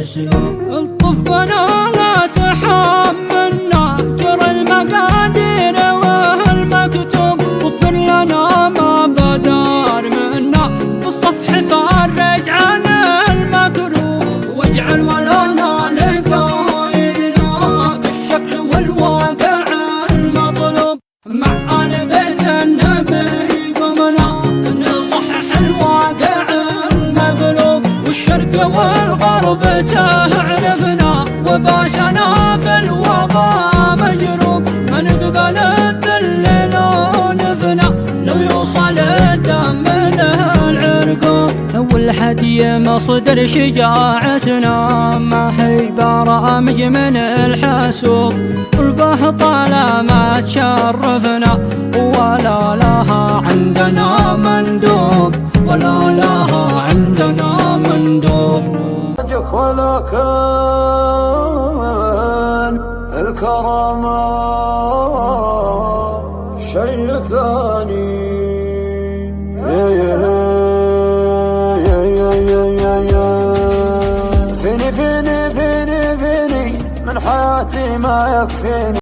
الأسلوب. الطف بنا لا تحملنا جرى المقادير والمكتوب، واغفر لنا ما بدار منا بالصفح فرج عن المكروب، واجعل ولنا لقائدنا بالشكل والواقع المطلوب. مع آل بيت النبي قمنا نصحح الواقع المقلوب، والشرق والغرب تعرفنا وباسنا في الوغى مجروب. ما نقبل الذل لو نفنا لو يوصل الدم له العرقوب. أول حدي مصدر شجاعتنا ما هي برامج من الحاسوب، والبهطلة ما تشرفنا ولا لها عندنا مندوب، ولا لها عندنا مندوب. ولا كان الكرامة شيء ثاني. فيني من حياتي ما يكفيني.